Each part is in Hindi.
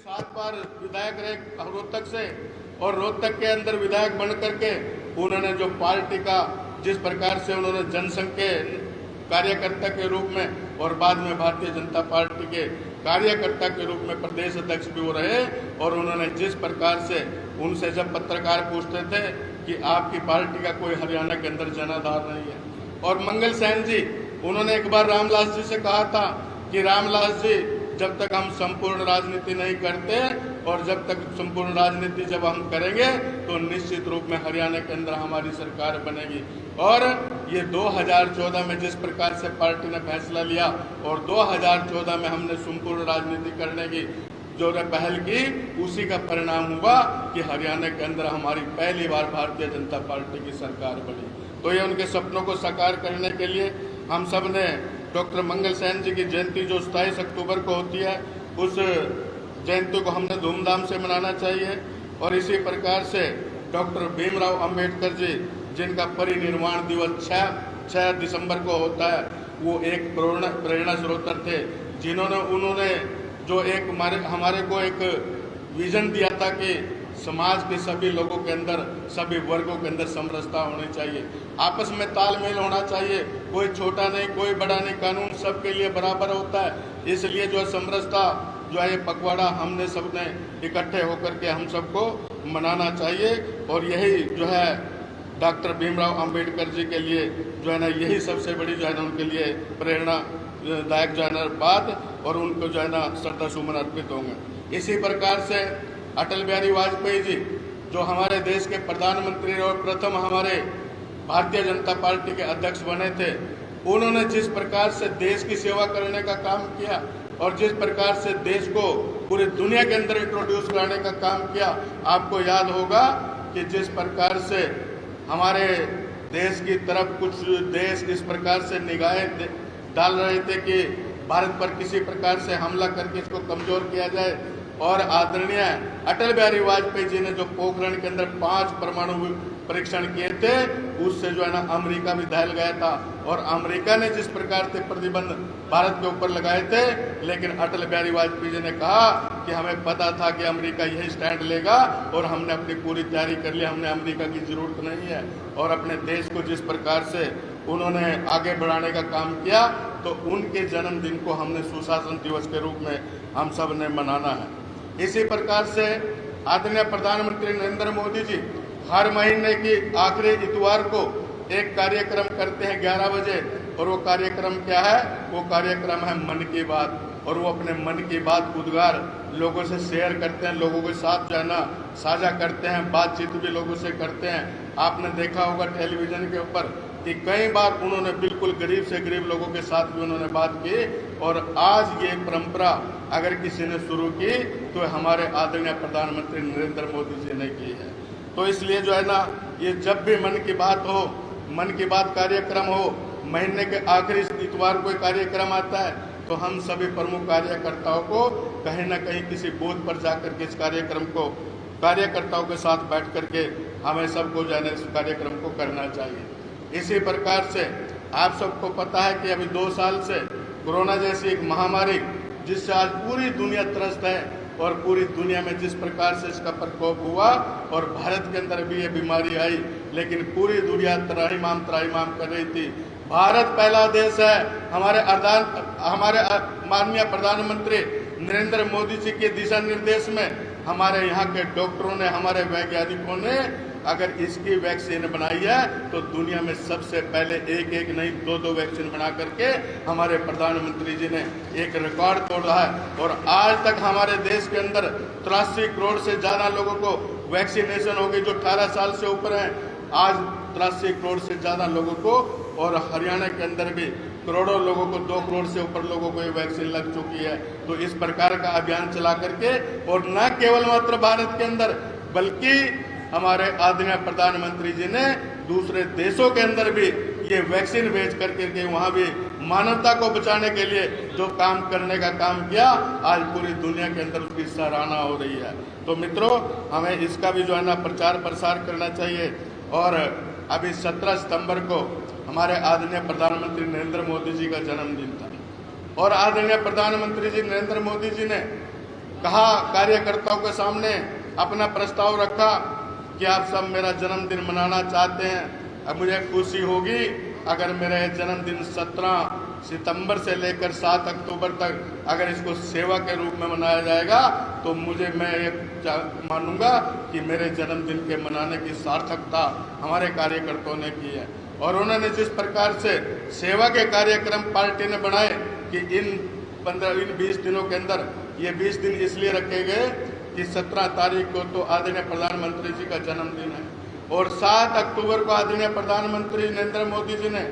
7 बार विधायक रहे रोहतक से, और रोहतक के अंदर विधायक बन करके उन्होंने जो पार्टी का जिस प्रकार से उन्होंने जनसंघ के कार्यकर्ता के रूप में और बाद में भारतीय जनता पार्टी के कार्यकर्ता के रूप में प्रदेश अध्यक्ष भी वो रहे, और उन्होंने जिस प्रकार से उनसे जब पत्रकार पूछते थे कि आपकी पार्टी का कोई हरियाणा के अंदर जनाधार नहीं है, और मंगल सेन जी उन्होंने एक बार रामलास जी से कहा था कि रामलास जी जब तक हम संपूर्ण राजनीति नहीं करते और जब तक संपूर्ण राजनीति जब हम करेंगे तो निश्चित रूप में हरियाणा के अंदर हमारी सरकार बनेगी। और ये 2014 में जिस प्रकार से पार्टी ने फैसला लिया और 2014 में हमने संपूर्ण राजनीति करने की जो पहल की, उसी का परिणाम हुआ कि हरियाणा के अंदर हमारी पहली बार भारतीय जनता पार्टी की सरकार बनी। तो ये उनके सपनों को साकार करने के लिए हम सब ने डॉक्टर मंगल सेन जी की जयंती जो 27 अक्टूबर को होती है, उस जयंती को हमने धूमधाम से मनाना चाहिए। और इसी प्रकार से डॉक्टर भीमराव अंबेडकर जी जिनका परिनिर्वाण दिवस 6 दिसंबर को होता है, वो एक प्रेरणा स्रोत थे, उन्होंने जो एक हमारे को एक विजन दिया था कि समाज के सभी लोगों के अंदर, सभी वर्गों के अंदर समरसता होनी चाहिए, आपस में तालमेल होना चाहिए, कोई छोटा नहीं कोई बड़ा नहीं, कानून सबके लिए बराबर होता है। इसलिए जो है समरसता जो है ये पखवाड़ा हमने सबने इकट्ठे होकर के हम सबको मनाना चाहिए। और यही जो है डॉक्टर भीमराव अंबेडकर जी के लिए जो है ना, यही सबसे बड़ी जो है ना उनके लिए प्रेरणादायक जो है ना बात, और उनको जो है ना श्रद्धा सुमन अर्पित होंगे। इसी प्रकार से अटल बिहारी वाजपेयी जी जो हमारे देश के प्रधानमंत्री और प्रथम हमारे भारतीय जनता पार्टी के अध्यक्ष बने थे, उन्होंने जिस प्रकार से देश की सेवा करने का काम किया और जिस प्रकार से देश को पूरी दुनिया के अंदर इंट्रोड्यूस कराने का काम किया, आपको याद होगा कि जिस प्रकार से हमारे देश की तरफ कुछ देश इस प्रकार से निगाहें डाल रहे थे कि भारत पर किसी प्रकार से हमला करके इसको कमजोर किया जाए, और आदरणीय अटल बिहारी वाजपेयी जी ने जो पोखरण के अंदर 5 परमाणु परीक्षण किए थे, उससे जो है ना अमेरिका भी दहल गया था, और अमेरिका ने जिस प्रकार से प्रतिबंध भारत के ऊपर लगाए थे, लेकिन अटल बिहारी वाजपेयी जी ने कहा कि हमें पता था कि अमेरिका यही स्टैंड लेगा, और हमने अपनी पूरी तैयारी कर ली, हमने अमेरिका की जरूरत नहीं है। और अपने देश को जिस प्रकार से उन्होंने आगे बढ़ाने का काम किया, तो उनके जन्मदिन को हमने सुशासन दिवस के रूप में हम सब ने मनाना है। इसी प्रकार से आदरणीय प्रधानमंत्री नरेंद्र मोदी जी हर महीने की आखिरी इतवार को एक कार्यक्रम करते हैं 11 बजे, और वो कार्यक्रम क्या है? वो कार्यक्रम है मन की बात, और वो अपने मन की बात उद्गार लोगों से शेयर करते हैं, लोगों के साथ जो है ना साझा करते हैं, बातचीत भी लोगों से करते हैं। आपने देखा होगा टेलीविजन के ऊपर कि कई बार उन्होंने बिल्कुल गरीब से गरीब लोगों के साथ भी उन्होंने बात की, और आज ये परंपरा अगर किसी ने शुरू की तो हमारे आदरणीय प्रधानमंत्री नरेंद्र मोदी जी ने की है। तो इसलिए जो है ना, ये जब भी मन की बात हो, मन की बात कार्यक्रम हो, महीने के आखिरी इतवार को कार्यक्रम आता है, तो हम सभी प्रमुख कार्यकर्ताओं को कहीं ना कहीं किसी बूथ पर जाकर के इस कार्यक्रम को कार्यकर्ताओं के साथ बैठ करके हमें सबको जो है ना इस कार्यक्रम को करना चाहिए। इसी प्रकार से आप सबको पता है कि अभी 2 साल से कोरोना जैसी एक महामारी जिससे आज पूरी दुनिया त्रस्त है, और पूरी दुनिया में जिस प्रकार से इसका प्रकोप हुआ और भारत के अंदर भी ये बीमारी आई, लेकिन पूरी दुनिया त्राहिमाम कर रही थी। भारत पहला देश है, हमारे माननीय प्रधानमंत्री नरेंद्र मोदी जी के दिशा निर्देश में हमारे यहाँ के डॉक्टरों ने, हमारे वैज्ञानिकों ने अगर इसकी वैक्सीन बनाई है तो दुनिया में सबसे पहले एक नहीं 2 वैक्सीन बना करके हमारे प्रधानमंत्री जी ने एक रिकॉर्ड तोड़ा है। और आज तक हमारे देश के अंदर 83 करोड़ से ज़्यादा लोगों को वैक्सीनेशन हो गई जो 18 साल से ऊपर हैं। आज 83 करोड़ से ज़्यादा लोगों को, और हरियाणा के अंदर भी करोड़ों लोगों को, 2 करोड़ से ऊपर लोगों को ये वैक्सीन लग चुकी है। तो इस प्रकार का अभियान चला करके, और न केवल मात्र भारत के अंदर बल्कि हमारे आदरणीय प्रधानमंत्री जी ने दूसरे देशों के अंदर भी ये वैक्सीन भेज करके वहाँ भी मानवता को बचाने के लिए जो काम करने का काम किया, आज पूरी दुनिया के अंदर उसकी सराहना हो रही है। तो मित्रों, हमें इसका भी जो है ना प्रचार प्रसार करना चाहिए। और अभी 17 सितंबर को हमारे आदरणीय प्रधानमंत्री नरेंद्र मोदी जी का जन्मदिन था, और आदरणीय प्रधानमंत्री जी नरेंद्र मोदी जी ने कहा, कार्यकर्ताओं के सामने अपना प्रस्ताव रखा कि आप सब मेरा जन्मदिन मनाना चाहते हैं। अब मुझे खुशी होगी अगर मेरा ये जन्मदिन 17 सितंबर से लेकर 7 अक्टूबर तक अगर इसको सेवा के रूप में मनाया जाएगा तो मैं ये मानूंगा कि मेरे जन्मदिन के मनाने की सार्थकता हमारे कार्यकर्ताओं ने की है। और उन्होंने जिस प्रकार से सेवा के कार्यक्रम पार्टी ने बनाए कि इन 20 दिनों के अंदर, ये 20 दिन इसलिए रखे गए कि 17 तारीख को तो आदरणीय प्रधानमंत्री जी का जन्मदिन है और 7 अक्टूबर को आदरणीय प्रधानमंत्री नरेंद्र मोदी जी ने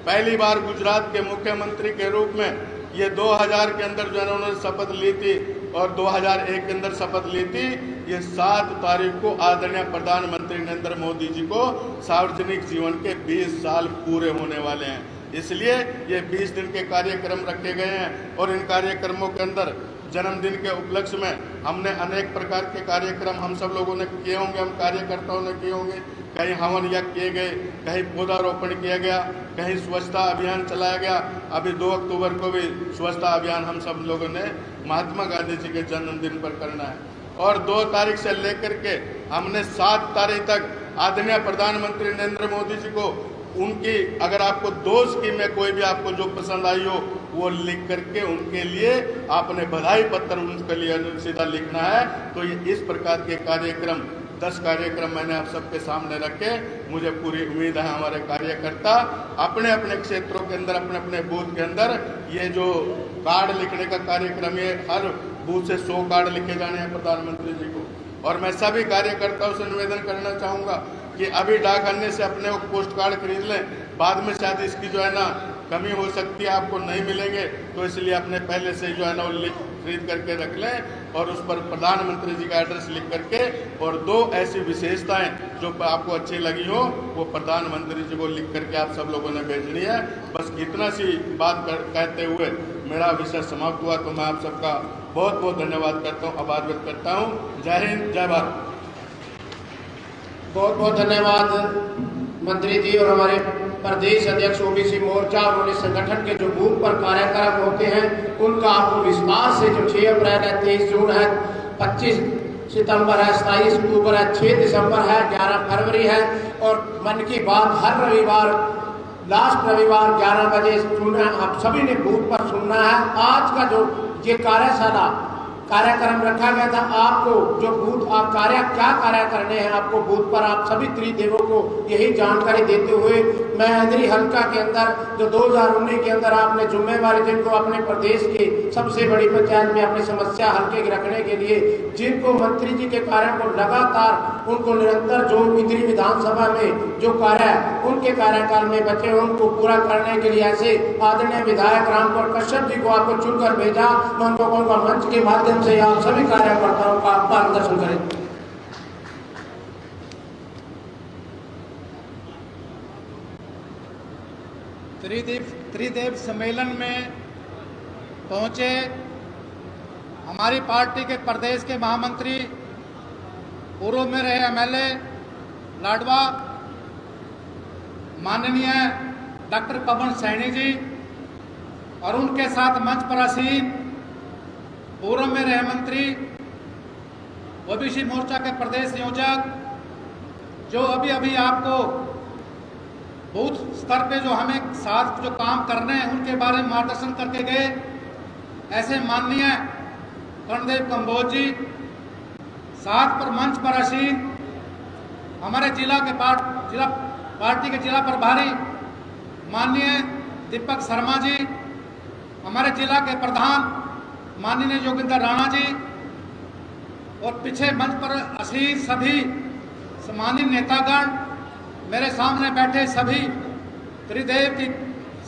पहली बार गुजरात के मुख्यमंत्री के रूप में ये 2000 के अंदर जो है उन्होंने शपथ ली थी और 2001 के अंदर शपथ ली थी। ये 7 तारीख को आदरणीय प्रधानमंत्री नरेंद्र मोदी जी को सार्वजनिक जीवन के 20 साल पूरे होने वाले हैं, इसलिए ये 20 दिन के कार्यक्रम रखे गए हैं। और इन कार्यक्रमों के अंदर जन्मदिन के उपलक्ष्य में हमने अनेक प्रकार के कार्यक्रम हम सब लोगों ने किए होंगे, हम कार्यकर्ताओं ने किए होंगे। कहीं हवन यज्ञ किए गए, कहीं पौधारोपण किया गया, कहीं स्वच्छता अभियान चलाया गया। अभी 2 अक्टूबर को भी स्वच्छता अभियान हम सब लोगों ने महात्मा गांधी जी के जन्मदिन पर करना है। और 2 तारीख से लेकर के हमने 7 तारीख तक आदरणीय प्रधानमंत्री नरेंद्र मोदी जी को उनकी, अगर आपको 2 स्कीमें कोई भी आपको जो पसंद आई हो वो लिख करके उनके लिए आपने बधाई पत्र उनके लिए सीधा लिखना है। तो ये इस प्रकार के कार्यक्रम 10 कार्यक्रम मैंने आप सबके सामने रखे। मुझे पूरी उम्मीद है हमारे कार्यकर्ता अपने अपने क्षेत्रों के अंदर, अपने अपने बूथ के अंदर ये जो कार्ड लिखने का कार्यक्रम, ये हर बूथ से 100 कार्ड लिखे जाने हैं प्रधानमंत्री जी को। और मैं सभी कार्यकर्ताओं से निवेदन करना चाहूँगा कि अभी डाक अन्य से अपने पोस्ट कार्ड खरीद लें, बाद में शायद इसकी जो है ना कमी हो सकती है, आपको नहीं मिलेंगे, तो इसलिए अपने पहले से जो है ना वो खरीद करके रख लें और उस पर प्रधानमंत्री जी का एड्रेस लिख करके और 2 ऐसी विशेषताएं जो आपको अच्छी लगी हो वो प्रधानमंत्री जी को लिख करके आप सब लोगों ने भेजनी है। बस इतना सी बात कहते हुए मेरा विषय समाप्त हुआ। तो मैं आप सबका बहुत बहुत धन्यवाद करता हूँ, आभार व्यक्त करता हूँ। जय हिंद, जय भारत। बहुत बहुत धन्यवाद मंत्री जी। और हमारे प्रदेश अध्यक्ष ओबीसी मोर्चा और उन्हें संगठन के जो बूथ पर कार्यक्रम होते हैं उनका आपको विस्तार से, जो 6 अप्रैल है, 23 जून है, 25 सितंबर है, 27 अक्टूबर है, 6 दिसंबर है, 11 फरवरी है और मन की बात हर रविवार, लास्ट रविवार 11 बजे सुनना, आप सभी ने बूथ पर सुनना है। आज का जो ये कार्यशाला कार्यक्रम रखा गया था, आपको जो बूथ आप क्या कार्य करने हैं, आपको बूथ पर आप सभी त्रिदेवों को यही जानकारी देते हुए मैं अंदरी हल्का के अंदर जो 2019 के अंदर आपने जिम्मेवारी, जिनको अपने प्रदेश के सबसे बड़ी पंचायत में अपनी समस्या हल्के रखने के लिए, जिनको मंत्री जी के कार्य को लगातार उनको निरंतर जो इतनी विधानसभा में जो कार्य उनके कार्यकाल में बचे उनको पूरा करने के लिए ऐसे आदरणीय विधायक रामपुर कश्यप जी को आपको चुनकर भेजा। मैं उनको कहूँगा मंच के माध्यम से आप सभी कार्यकर्ताओं का मार्गदर्शन करें। त्रिदेव सम्मेलन में पहुंचे हमारी पार्टी के प्रदेश के महामंत्री, पूर्व में रहे एमएलए लाडवा माननीय डॉक्टर पवन सैनी जी और उनके साथ मंच पर आसीन पूर्व में रहे मंत्री ओबीसी मोर्चा के प्रदेश नियोजक, जो अभी आपको बूथ स्तर पे जो हमें साथ जो काम करने हैं उनके बारे में मार्गदर्शन करके गए, ऐसे माननीय कर्णदेव कंबोज जी, साथ पर मंच पर आसीन हमारे जिला पार्टी के जिला प्रभारी माननीय दीपक शर्मा जी, हमारे जिला के प्रधान माननीय योगेंद्र राणा जी और पीछे मंच पर आसीन सभी सम्मानित नेतागण, मेरे सामने बैठे सभी त्रिदेव की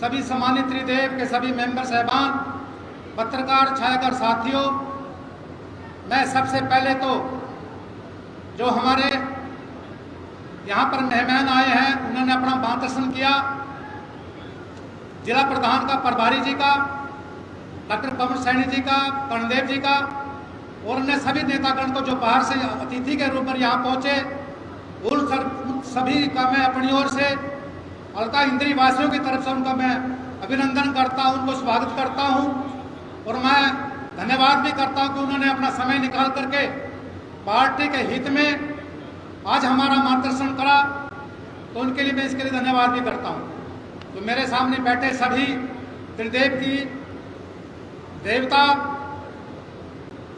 सभी सम्मानित त्रिदेव के सभी मेंबर साहबान, पत्रकार छायाकार साथियों, मैं सबसे पहले तो जो हमारे यहाँ पर मेहमान आए हैं उन्होंने अपना मार्गदर्शन किया, जिला प्रधान का, प्रभारी जी का, डॉक्टर पवन सैनी जी का, कर्णदेव जी का और अन्य सभी नेतागण को जो बाहर से अतिथि के रूप में यहाँ पहुँचे, उन सभी का मैं अपनी ओर से हल्का इंद्री वासियों की तरफ से उनका मैं अभिनंदन करता हूँ, उनको स्वागत करता हूँ। और मैं धन्यवाद भी करता हूं कि उन्होंने अपना समय निकाल करके पार्टी के हित में आज हमारा मार्गदर्शन करा, तो उनके लिए मैं इसके लिए धन्यवाद भी करता हूं। तो मेरे सामने बैठे सभी त्रिदेव की देवता,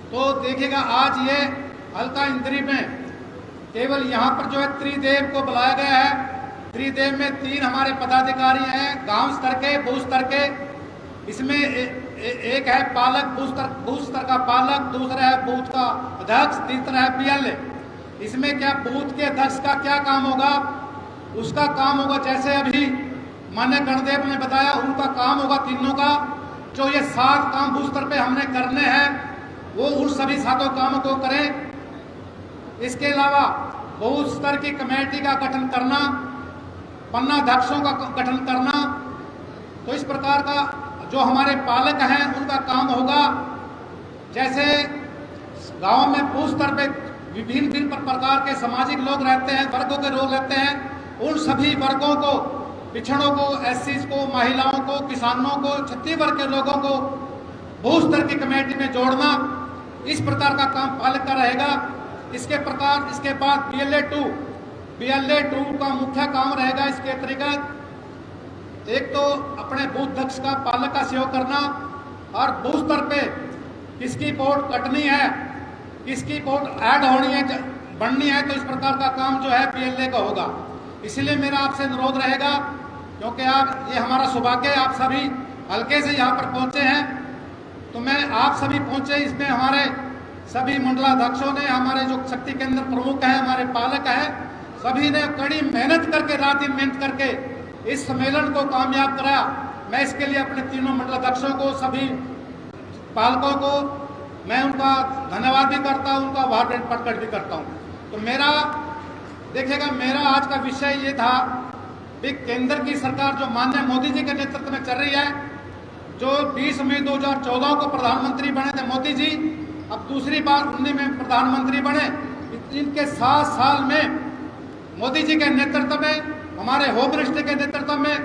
तो देखिएगा आज ये हल्का इंद्री में केवल यहाँ पर जो है त्रिदेव को बुलाया गया है। त्रिदेव में 3 हमारे पदाधिकारी हैं, गांव स्तर के, बूथ स्तर के। इसमें एक है पालक, बूथ स्तर का पालक, दूसरा है बूथ का अध्यक्ष, तीसरा है PLA। इसमें क्या बूथ के अध्यक्ष का क्या काम होगा? उसका काम होगा जैसे अभी माननीय गणदेव ने बताया, उनका काम होगा तीनों का, जो ये 7 काम बूथ स्तर पे हमने करने हैं वो उन सभी 7 कामों को करें। इसके अलावा बूथ स्तर की कमेटी का गठन करना, पन्नाध्यक्षों का गठन करना। तो इस प्रकार का जो हमारे पालक हैं उनका काम होगा, जैसे गांव में बूथ स्तर पे विभिन्न प्रकार के सामाजिक लोग रहते हैं, वर्गों के लोग रहते हैं, उन सभी वर्गों को, पिछड़ों को, SC को, महिलाओं को, किसानों को, छत्तीस वर्ग के लोगों को बूथ स्तर की कमेटी में जोड़ना, इस प्रकार का काम पालक का रहेगा। इसके बाद PLA 2 का मुख्य काम रहेगा। इसके अंतर्गत एक तो अपने बूथ अध्यक्ष का, पालक का सहयोग करना, और बूथ स्तर पे किसकी वोट कटनी है, किसकी वोट ऐड होनी है, बढ़नी है, तो इस प्रकार का काम जो है PLA का होगा। इसलिए मेरा आपसे अनुरोध रहेगा, क्योंकि आप, ये हमारा सौभाग्य है, आप सभी हल्के से यहाँ पर पहुँचे हैं, तो मैं आप सभी पहुँचे, इसमें हमारे सभी मंडलाध्यक्षों ने, हमारे जो शक्ति केंद्र प्रमुख हैं, हमारे पालक हैं, सभी ने कड़ी मेहनत करके, रात दिन मेहनत करके इस सम्मेलन को कामयाब कराया। मैं इसके लिए अपने तीनों मंडलाध्यक्षों को, सभी पालकों को मैं उनका धन्यवाद भी करता हूं, उनका आभार प्रकट भी करता हूं। तो मेरा देखिएगा, मेरा आज का विषय ये था कि केंद्र की सरकार जो माननीय मोदी जी के नेतृत्व में चल रही है, जो 20 मई 2014 को प्रधानमंत्री बने थे मोदी जी, अब दूसरी बार 19 में प्रधानमंत्री बने। इनके 7 साल में मोदी जी के नेतृत्व में, हमारे होम मिनिस्टर के नेतृत्व में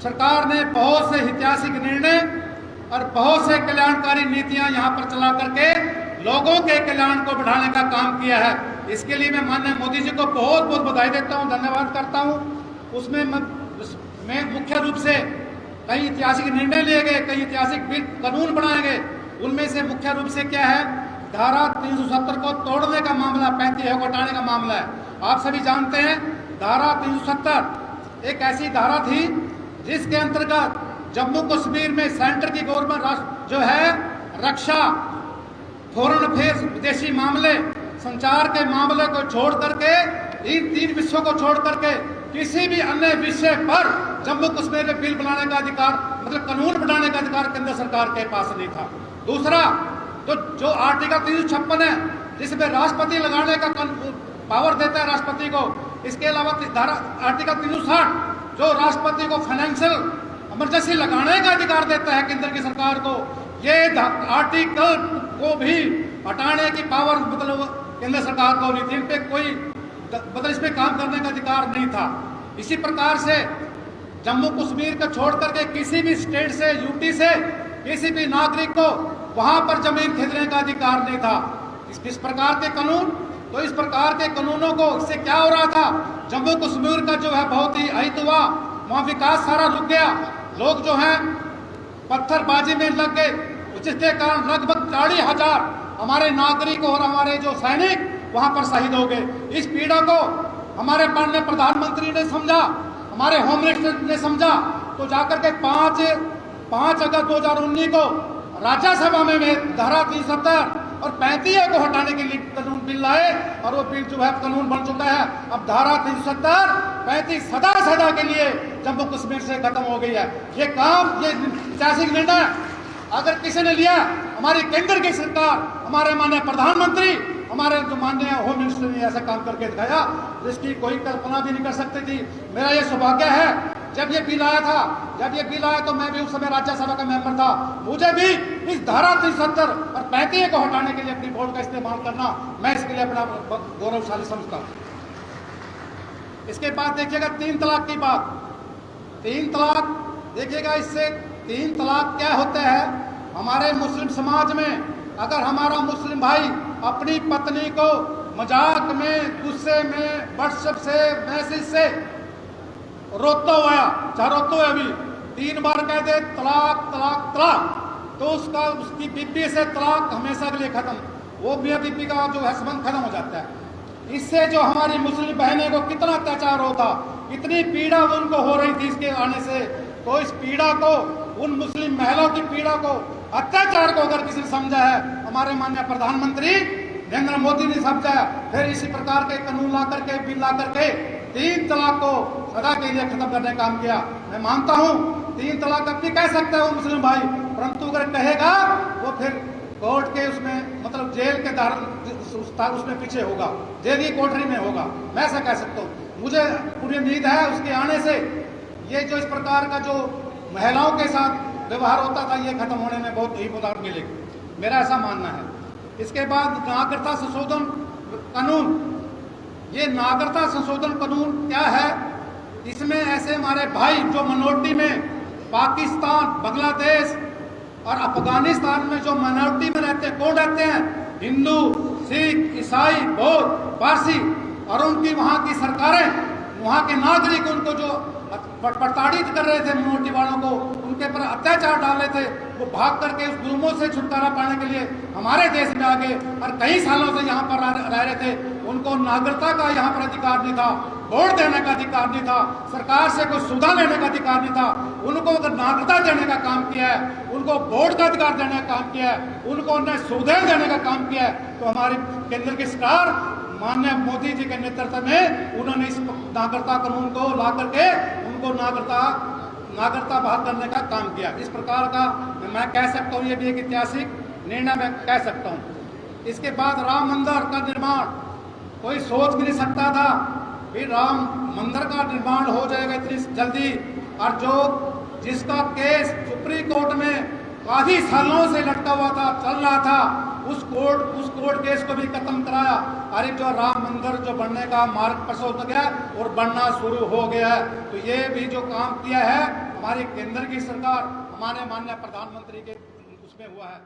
सरकार ने बहुत से ऐतिहासिक निर्णय और बहुत से कल्याणकारी नीतियां यहाँ पर चला करके लोगों के कल्याण को बढ़ाने का काम किया है। इसके लिए मैं माननीय मोदी जी को बहुत बहुत बधाई देता हूँ, धन्यवाद करता हूँ। उसमें मैं मुख्य रूप से कई ऐतिहासिक निर्णय लिए गए, कई ऐतिहासिक बिल, कानून बनाए गए। उनमें से मुख्य रूप से क्या है, धारा 370 को तोड़ने का मामला, 35 को हटाने का मामला है। आप सभी जानते हैं धारा 370 एक ऐसी धारा थी जिसके अंतर्गत जम्मू कश्मीर में सेंटर की गवर्नमेंट जो है रक्षा, फॉरेन अफेयर्स, विदेशी मामले, संचार के मामले को छोड़ करके, इन 3 विषयों को छोड़ करके किसी भी अन्य विषय पर जम्मू कश्मीर में बिल बनाने का अधिकार, मतलब कानून बनाने का अधिकार केंद्र सरकार के पास नहीं था। दूसरा, तो जो आर्टिकल 356 है, जिसमें राष्ट्रपति लगाने का पावर देता है राष्ट्रपति को। इसके अलावा धारा आर्टिकल 360 जो राष्ट्रपति को फाइनेंशियल इमरजेंसी लगाने का अधिकार देता है केंद्र की सरकार को, ये आर्टिकल को भी हटाने की पावर मतलब केंद्र सरकार को नहीं थी। इन पे कोई मतलब इस पे काम करने का अधिकार नहीं था। इसी प्रकार से जम्मू कश्मीर को छोड़ करके किसी भी स्टेट से, यूटी से किसी भी नागरिक को वहां पर जमीन खरीदने का अधिकार नहीं था। इस प्रकार के कानून, तो इस प्रकार के कानूनों को, इससे क्या हो रहा था, जम्मू कश्मीर का जो है बहुत ही अहित हुआ, वहाँ विकास सारा रुक गया, लोग जो हैं पत्थरबाजी में लग गए, जिसके कारण लगभग 40,000 हमारे नागरिक और हमारे जो सैनिक वहाँ पर शहीद हो गए। इस पीड़ा को हमारे माननीय प्रधानमंत्री ने समझा, हमारे होम मिनिस्टर ने समझा, तो जाकर के 5 अगस्त 2019 को राज्यसभा में धारा 370 और 35 को हटाने के लिए कानून बिल लाए, और वो बिल जो है कानून बन चुका है। अब धारा 370, 35 सदा के लिए जम्मू कश्मीर से खत्म हो गई है। ये काम, ये ऐतिहासिक निर्णय अगर किसी ने लिया, हमारी केंद्र की सरकार, हमारे माननीय प्रधानमंत्री, हमारे जो माननीय होम मिनिस्टर ने ऐसा काम करके दिखाया, जिसकी कोई कल्पना भी नहीं कर सकती थी। मेरा ये सौभाग्य है, जब ये बिल आया तो मैं भी उस समय राज्यसभा का मेंबर था, मुझे भी इस धारा 370 और 35 को हटाने के लिए अपनी वोट का इस्तेमाल करना, मैं इसके लिए अपना गौरवशाली समझता हूँ। इसके बाद देखिएगा 3 तलाक की बात। 3 तलाक देखिएगा, इससे 3 तलाक क्या होता है, हमारे मुस्लिम समाज में अगर हमारा मुस्लिम भाई अपनी पत्नी को मजाक में, गुस्से में, व्हाट्सएप से, मैसेज से रोता हुआ, चाहे रोता हुआ अभी 3 बार कह दे तलाक तलाक तलाक, तो उसकी बीबी से तलाक हमेशा के लिए खत्म, वो मियां बीबी का जो है संबंध खत्म हो जाता है। इससे जो हमारी मुस्लिम बहनें को कितना अत्याचार होता, कितनी पीड़ा उनको हो रही थी इसके आने से, तो इस पीड़ा को, उन मुस्लिम महिलाओं की पीड़ा को, अत्याचार को अगर किसी ने समझा है, हमारे माननीय प्रधानमंत्री नरेंद्र मोदी ने समझा, फिर इसी प्रकार के कानून ला करके, बिल ला करके 3 तलाक को सदा के लिए खत्म करने का काम किया। मैं मानता हूँ 3 तलाक अपनी कह सकता है वो मुस्लिम भाई, परंतु अगर कहेगा वो फिर कोर्ट के उसमें, मतलब जेल के उसमें पीछे होगा, जेल की कोठरी में होगा, मैं ऐसा कह सकता हूँ। मुझे पूरी उम्मीद है उसके आने से ये जो इस प्रकार का जो महिलाओं के साथ व्यवहार होता था, ये खत्म होने में बहुत ही मदद मिलेगी, मेरा ऐसा मानना है। इसके बाद नागरिकता संशोधन कानून, ये नागरिकता संशोधन कानून क्या है? इसमें ऐसे हमारे भाई जो मिनोरिटी में पाकिस्तान, बांग्लादेश और अफगानिस्तान में जो माइनॉरिटी में रहते हैं, कौन रहते हैं? हिंदू, सिख, ईसाई, बौद्ध, पारसी, और उनकी वहाँ की सरकारें, वहाँ के नागरिक उनको जो प्रताड़ित कर रहे थे, मिनोरिटी वालों को उनके पर अत्याचार डाल रहे थे, वो भाग करके उस जुल्मों से छुटकारा पाने के लिए हमारे देश में आगे और कई सालों से यहाँ पर रह रहे थे। उनको नागरिकता का यहाँ पर अधिकार नहीं था, वोट देने का अधिकार नहीं था, सरकार से कोई सुविधा लेने का अधिकार नहीं था। उनको अगर नागरिकता देने का काम किया है, उनको वोट का अधिकार देने का काम किया है, उनको उन्हें सुविधाएं देने का काम किया है, तो हमारी केंद्र की सरकार माननीय मोदी जी के नेतृत्व में उन्होंने इस नागरिकता कानून को ला करके उनको नागरिकता बहाल करने का काम किया। इस प्रकार का मैं कह सकता हूँ, ये भी एक ऐतिहासिक निर्णय मैं कह सकता हूँ। इसके बाद राम मंदिर का निर्माण, कोई सोच भी नहीं सकता था कि राम मंदिर का निर्माण हो जाएगा इतनी जल्दी, और जो जिसका केस सुप्रीम कोर्ट में काफी सालों से लटका हुआ था, चल रहा था, उस कोर्ट केस को भी खत्म कराया। अरे जो राम मंदिर जो बनने का मार्ग प्रशस्त हो गया और बनना शुरू हो गया है, तो ये भी जो काम किया है हमारी केंद्र की सरकार, हमारे माननीय प्रधानमंत्री के उसमें हुआ है।